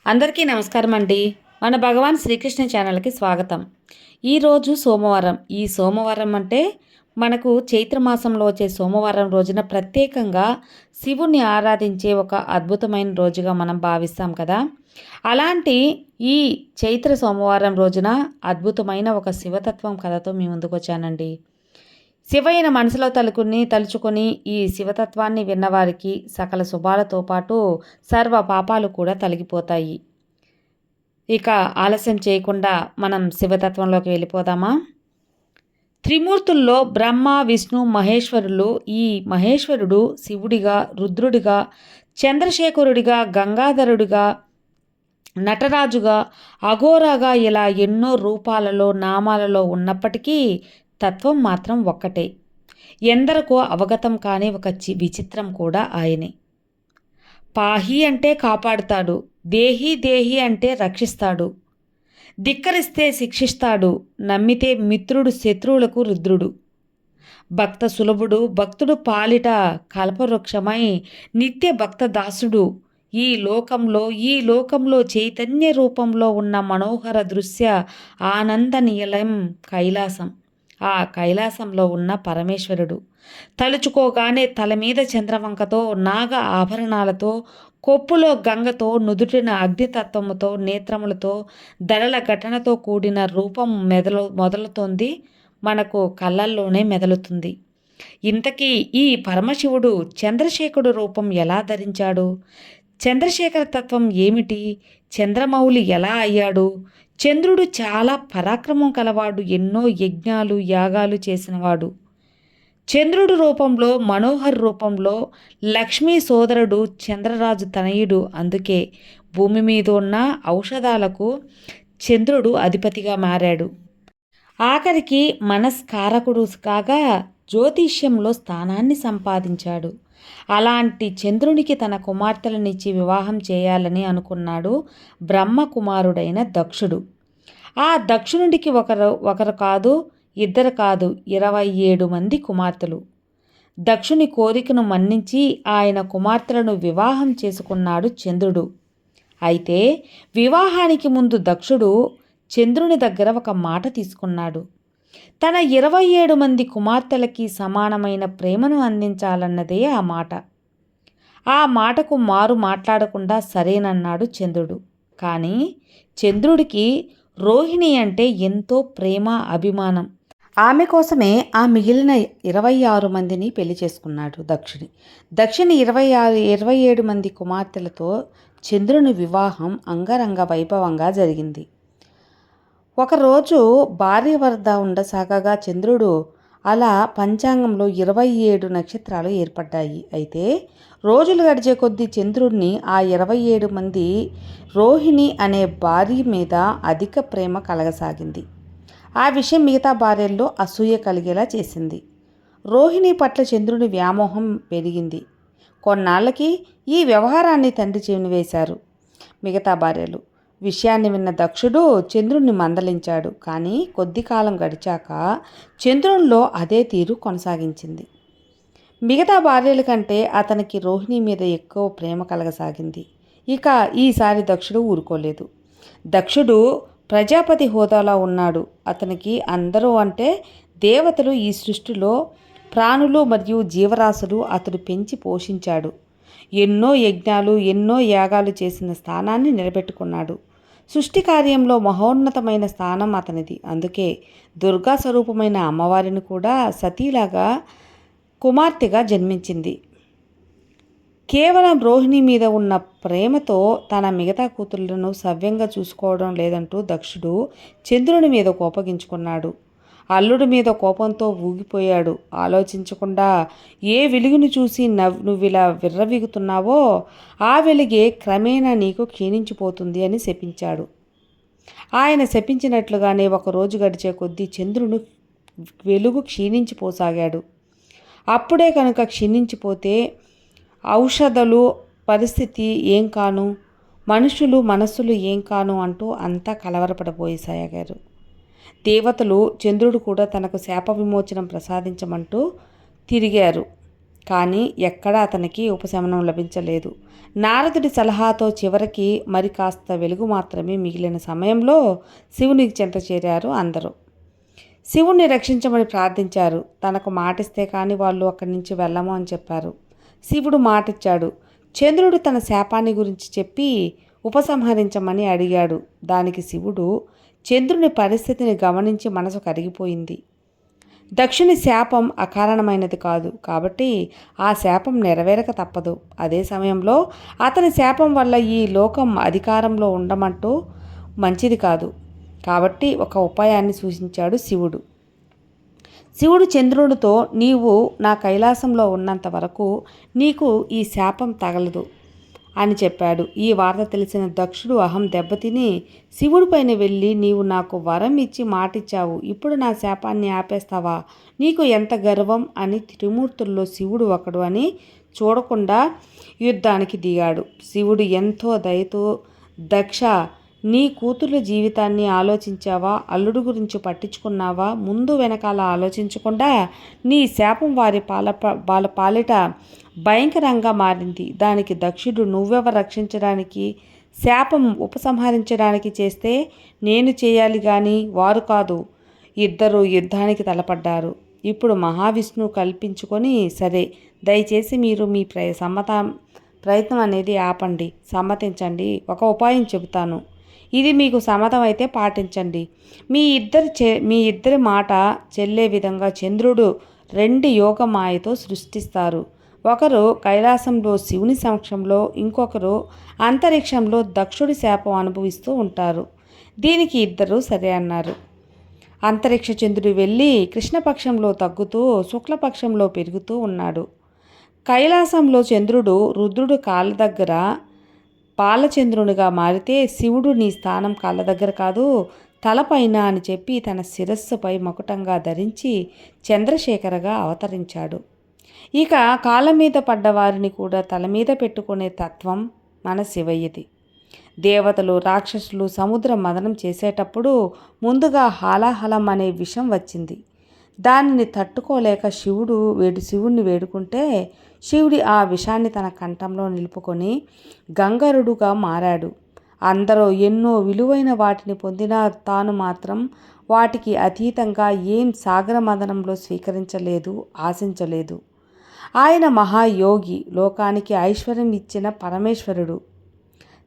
అందరికీ నమస్కారం అండి. మన భగవాన్ శ్రీకృష్ణ ఛానల్కి స్వాగతం. ఈరోజు సోమవారం. ఈ సోమవారం అంటే మనకు చైత్రమాసంలో వచ్చే సోమవారం రోజున ప్రత్యేకంగా శివుణ్ణి ఆరాధించే ఒక అద్భుతమైన రోజుగా మనం భావిస్తాం కదా. అలాంటి ఈ చైత్ర సోమవారం రోజున అద్భుతమైన ఒక శివతత్వం కథతో మీ ముందుకు వచ్చానండి. శివయ్యను మనసులో తలుచుకొని ఈ శివతత్వాన్ని విన్నవారికి సకల శుభాలతో పాటు సర్వ పాపాలు కూడా తొలగిపోతాయి. ఇక ఆలస్యం చేయకుండా మనం శివతత్వంలోకి వెళ్ళిపోదామా? త్రిమూర్తుల్లో బ్రహ్మ, విష్ణు, మహేశ్వరులు. ఈ మహేశ్వరుడు శివుడిగా, రుద్రుడిగా, చంద్రశేఖరుడిగా, గంగాధరుడిగా, నటరాజుగా, అఘోరాగా ఇలా ఎన్నో రూపాలలో, నామాలలో ఉన్నప్పటికీ తత్వం మాత్రం ఒక్కటే. ఎందరికో అవగతం కాని ఒక విచిత్రం కూడా ఆయనే. పాహి అంటే కాపాడుతాడు, దేహి దేహి అంటే రక్షిస్తాడు, ధిక్కరిస్తే శిక్షిస్తాడు, నమ్మితే మిత్రుడు, శత్రువులకు రుద్రుడు, భక్త సులభుడు, భక్తుడు పాలిట కల్పవృక్షమై నిత్య భక్త దాసుడు, ఈ లోకంలో చైతన్య రూపంలో ఉన్న మనోహర దృశ్య ఆనంద నిలయం కైలాసం. ఆ కైలాసంలో ఉన్న పరమేశ్వరుడు తలుచుకోగానే తల మీద చంద్రవంకతో, నాగ ఆభరణాలతో, కొప్పులో గంగతో, నుదుటిన అగ్నితత్వముతో, నేత్రములతో, దళల ఘటనతో కూడిన రూపం మొదలుతోంది, మనకు కళ్ళల్లోనే మెదలుతుంది. ఇంతకీ ఈ పరమశివుడు చంద్రశేఖరుడు రూపం ఎలా ధరించాడు? చంద్రశేఖర తత్వం ఏమిటి? చంద్రమౌళి ఎలా అయ్యాడు? చంద్రుడు చాలా పరాక్రమం కలవాడు, ఎన్నో యజ్ఞాలు, యాగాలు చేసినవాడు. చంద్రుడు రూపంలో, మనోహర్ రూపంలో లక్ష్మీ సోదరుడు, చంద్రరాజు తనయుడు. అందుకే భూమి మీద ఉన్న ఔషధాలకు చంద్రుడు అధిపతిగా మారాడు. ఆఖరికి మనస్కారకుడు కాగా జ్యోతిష్యంలో స్థానాన్ని సంపాదించాడు. అలాంటి చంద్రునికి తన కుమార్తెలనిచ్చి వివాహం చేయాలని అనుకున్నాడు బ్రహ్మకుమారుడైన దక్షుడు. ఆ దక్షునుడికి ఒకరు కాదు, ఇద్దరు కాదు, 27 మంది కుమార్తెలు. దక్షుని కోరికను మన్నించి ఆయన కుమార్తెలను వివాహం చేసుకున్నాడు చంద్రుడు. అయితే వివాహానికి ముందు దక్షుడు చంద్రుని దగ్గర ఒక మాట తీసుకున్నాడు. తన 27 మంది కుమార్తెలకి సమానమైన ప్రేమను అందించాలన్నదే ఆ మాట. ఆ మాటకు మారు మాట్లాడకుండా సరేనన్నాడు చంద్రుడు. కానీ చంద్రుడికి రోహిణి అంటే ఎంతో ప్రేమ, అభిమానం. ఆమె కోసమే ఆ మిగిలిన 26 మందిని పెళ్లి చేసుకున్నాడు దక్షిణి 27 మంది కుమార్తెలతో చంద్రుని వివాహం అంగరంగ వైభవంగా జరిగింది. ఒకరోజు భార్య వద్ద ఉండసాగగా చంద్రుడు అలా పంచాంగంలో 27 నక్షత్రాలు ఏర్పడ్డాయి. అయితే రోజులు గడిచే కొద్దీ చంద్రుడిని ఆ 27 మంది రోహిణి అనే భార్య మీద అధిక ప్రేమ కలగసాగింది. ఆ విషయం మిగతా భార్యల్లో అసూయ కలిగేలా చేసింది. రోహిణి పట్ల చంద్రుని వ్యామోహం పెరిగింది. కొన్నాళ్ళకి ఈ వ్యవహారాన్ని తండ్రి చెవిని వేశారు మిగతా భార్యలు. విషయాన్ని విన్న దక్షుడు చంద్రుణ్ణి మందలించాడు. కానీ కొద్ది కాలం గడిచాక చంద్రునిలో అదే తీరు కొనసాగించింది. మిగతా భార్యల కంటే అతనికి రోహిణి మీద ఎక్కువ ప్రేమ కలగసాగింది. ఇక ఈసారి దక్షుడు ఊరుకోలేదు. దక్షుడు ప్రజాపతి హోదాలో ఉన్నాడు. అతనికి అందరూ అంటే దేవతలు, ఈ సృష్టిలో ప్రాణులు మరియు జీవరాశులు అతడు పెంచి పోషించాడు. ఎన్నో యజ్ఞాలు, ఎన్నో యాగాలు చేసిన స్థానాన్ని నిలబెట్టుకున్నాడు. సృష్టి కార్యంలో మహోన్నతమైన స్థానం అతనిది. అందుకే దుర్గా స్వరూపమైన అమ్మవారిని కూడా సతీలాగా కుమార్తెగా జన్మించింది. కేవలం రోహిణి మీద ఉన్న ప్రేమతో తన మిగతా కూతుళ్లను సవ్యంగా చూసుకోవడం లేదంటూ దక్షుడు చంద్రుని మీద కోపగించుకున్నాడు. అల్లుడి మీద కోపంతో ఊగిపోయాడు. ఆలోచించకుండా ఏ వెలుగును చూసి నువ్విలా విర్రవీగుతున్నావో ఆ వెలుగే క్రమేణా నీకు క్షీణించిపోతుంది అని శపించాడు. ఆయన శపించినట్లుగానే ఒకరోజు గడిచే కొద్దీ చంద్రుని వెలుగు క్షీణించిపోసాగాడు. అప్పుడే కనుక క్షీణించిపోతే ఔషధాలు పరిస్థితి ఏం కాను, మనుషులు మనస్సులు ఏం కాను అంటూ అంతా కలవరపడబోసాగారు. దేవతలు, చంద్రుడు కూడా తనకు శాప విమోచనం ప్రసాదించమంటూ తిరిగారు. కానీ ఎక్కడా అతనికి ఉపశమనం లభించలేదు. నారదుడి సలహాతో చివరికి మరి కాస్త వెలుగు మాత్రమే మిగిలిన సమయంలో శివునికి చెంత చేరారు అందరూ. శివుణ్ణి రక్షించమని ప్రార్థించారు. తనకు మాటిస్తే కానీ వాళ్ళు అక్కడి నుంచి వెళ్ళము అని చెప్పారు. శివుడు మాటిచ్చాడు. చంద్రుడు తన శాపాన్ని గురించి చెప్పి ఉపసంహరించమని అడిగాడు. దానికి శివుడు చంద్రుని పరిస్థితిని గమనించి మనసు కరిగిపోయింది. దక్షుని శాపం అకారణమైనది కాదు, కాబట్టి ఆ శాపం నెరవేరక తప్పదు. అదే సమయంలో అతని శాపం వల్ల ఈ లోకం అధికారంలో ఉండమంటూ మంచిది కాదు. కాబట్టి ఒక ఉపాయాన్ని సూచించాడు శివుడు. శివుడు చంద్రుడితో, నీవు నా కైలాసంలో ఉన్నంత వరకు నీకు ఈ శాపం తగలదు అని చెప్పాడు. ఈ వార్త తెలిసిన దక్షుడు అహం దెబ్బతిని శివుడిపైన వెళ్ళి, నీవు నాకు వరం ఇచ్చి మాటిచ్చావు, ఇప్పుడు నా శాపాన్ని ఆపేస్తావా? నీకు ఎంత గర్వం అని త్రిమూర్తుల్లో శివుడు ఒకడు అని చూడకుండా యుద్ధానికి దిగాడు. శివుడు ఎంతో దయతో, దక్ష, నీ కూతుర్ల జీవితాన్ని ఆలోచించావా? అల్లుడు గురించి పట్టించుకున్నావా? ముందు వెనకాల ఆలోచించకుండా నీ శాపం వాళ్ళ పాలిట భయంకరంగా మారింది. దానికి దక్షుడు, నువ్వెవరు రక్షించడానికి, శాపం ఉపసంహరించడానికి చేస్తే నేను చేయాలి కానీ వారు కాదు. ఇద్దరు యుద్ధానికి తలపడ్డారు. ఇప్పుడు మహావిష్ణువు కల్పించుకొని, సరే దయచేసి మీరు మీ ప్రయత్నం అనేది ఆపండి, సమ్మతించండి. ఒక ఉపాయం చెబుతాను, ఇది మీకు సమ్మతం అయితే పాటించండి. మీ ఇద్దరి మాట చెల్లే విధంగా చంద్రుడు 2 యోగమాయతో సృష్టిస్తారు. ఒకరు కైలాసంలో శివుని సమక్షంలో, ఇంకొకరు అంతరిక్షంలో దక్షుడి శాపం అనుభవిస్తూ ఉంటారు. దీనికి ఇద్దరు సరే అన్నారు. అంతరిక్ష చంద్రుడు వెళ్ళి కృష్ణపక్షంలో తగ్గుతూ శుక్లపక్షంలో పెరుగుతూ ఉన్నాడు. కైలాసంలో చంద్రుడు రుద్రుడు కాళ్ళ దగ్గర పాలచంద్రునిగా మారితే, శివుడు నీ స్థానం కాళ్ళ దగ్గర కాదు తలపైన అని చెప్పి తన శిరస్సుపై మకుటంగా ధరించి చంద్రశేఖరగా అవతరించాడు. ఇక కాళ్ళ మీద పడ్డవారిని కూడా తల మీద పెట్టుకునే తత్వం మన శివయ్యది. దేవతలు, రాక్షసులు సముద్ర మదనం చేసేటప్పుడు ముందుగా హాలాహలం అనే విషం వచ్చింది. దానిని తట్టుకోలేక శివుణ్ణి వేడుకుంటే శివుడి ఆ విషాన్ని తన కంఠంలో నిలుపుకొని గంగరుడుగా మారాడు. అందరూ ఎన్నో విలువైన వాటిని పొందినా తాను మాత్రం వాటికి అతీతంగా ఏం సాగర మదనంలో స్వీకరించలేదు, ఆశించలేదు. ఆయన మహాయోగి, లోకానికి ఐశ్వర్యం ఇచ్చిన పరమేశ్వరుడు.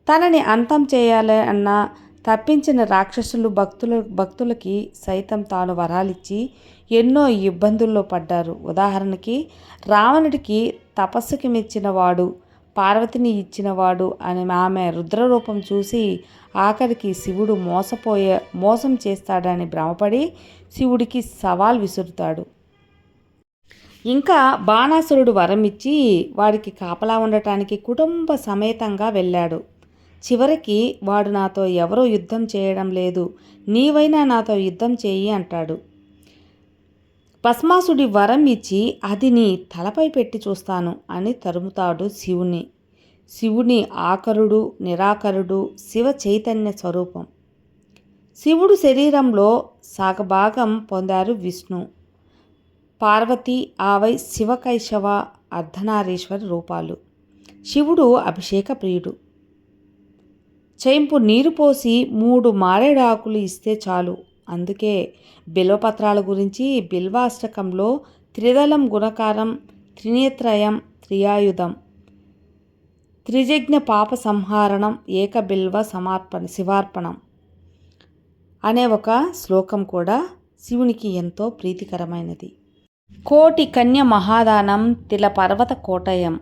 తనని అంతం చేయాలన్న తప్పించిన రాక్షసులు భక్తులకి సైతం తాను వరాలిచ్చి ఎన్నో ఇబ్బందుల్లో పడ్డారు. ఉదాహరణకి రావణుడికి తపస్సుకి మెచ్చినవాడు, పార్వతిని ఇచ్చినవాడు అని ఆమె రుద్రరూపం చూసి ఆఖరికి శివుడు మోసం చేస్తాడని భ్రమపడి శివుడికి సవాల్ విసురుతాడు. ఇంకా బాణాసురుడు వరం ఇచ్చి వాడికి కాపలా ఉండటానికి కుటుంబ సమేతంగా వెళ్ళాడు. చివరికి వాడు, నాతో ఎవరో యుద్ధం చేయడం లేదు, నీవైనా నాతో యుద్ధం చేయి అంటాడు. భస్మాసుడి వరం ఇచ్చి అది నీ తలపై పెట్టి చూస్తాను అని తరుముతాడు శివుని. శివుని ఆకరుడు, నిరాకరుడు శివ చైతన్య స్వరూపం. శివుడు శరీరంలో సగభాగం పొందారు విష్ణు, పార్వతి, ఆవై శివకైశవ అర్ధనారీశ్వర రూపాలు. శివుడు అభిషేక ప్రియుడు. చెంపు నీరు పోసి 3 మారేడు ఆకులు ఇస్తే చాలు. అందుకే బిల్వపత్రాల గురించి బిల్వాష్టకంలో త్రిదళం గుణకారం, త్రినేత్రయం, త్రియాయుధం, త్రిజజ్ఞ పాప సంహారణం, ఏక బిల్వ శివార్పణం అనే ఒక శ్లోకం కూడా శివునికి ఎంతో ప్రీతికరమైనది. కోటి కన్య మహాదానం తిల పర్వత కోటయం,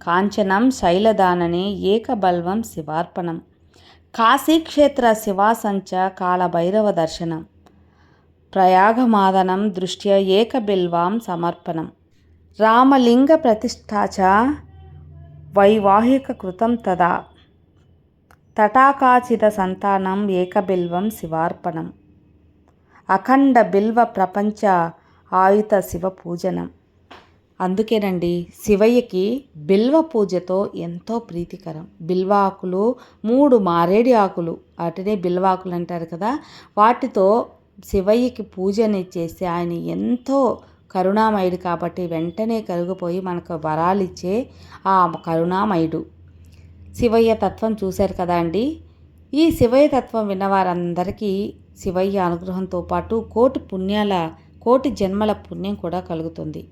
కాంచనం శైలదాననే ఏకబల్వం శివార్పణం, కాశీక్షేత్ర శివాసంచ కాళభైరవ దర్శనం, ప్రయాగమాదనం దృష్ట్యా ఏకబిల్వాం సమర్పణం, రామలింగ ప్రతిష్ఠాచ వైవాహిక కృతం తదా, తటాకాచిత సంతానం ఏకబిల్వం శివార్పణం, అఖండ బిల్వ ప్రపంచ ఆయుత శివ పూజనం. అందుకేనండి శివయ్యకి బిల్వ పూజతో ఎంతో ప్రీతికరం. బిల్వ ఆకులు 3 మారేడి ఆకులు, వాటినే బిల్వాకులు అంటారు కదా, వాటితో శివయ్యకి పూజని చేసి ఆయన ఎంతో కరుణామయుడు కాబట్టి వెంటనే కరిగిపోయి మనకు వరాలిచ్చే ఆ కరుణామయుడు. శివయ్య తత్వం చూశారు కదా అండి. ఈ శివయ్య తత్వం విన్నవారందరికీ శివయ్య అనుగ్రహంతో పాటు కోటి జన్మల పుణ్యం కూడా కలుగుతుంది.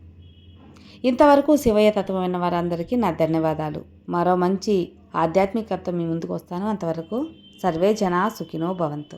ఇంతవరకు శివయ్య తత్వం విన్న వారందరికీ నా ధన్యవాదాలు. మరో మంచి ఆధ్యాత్మికతతో మీ ముందుకు వస్తాను. అంతవరకు సర్వే జనా సుఖినో భవంతు.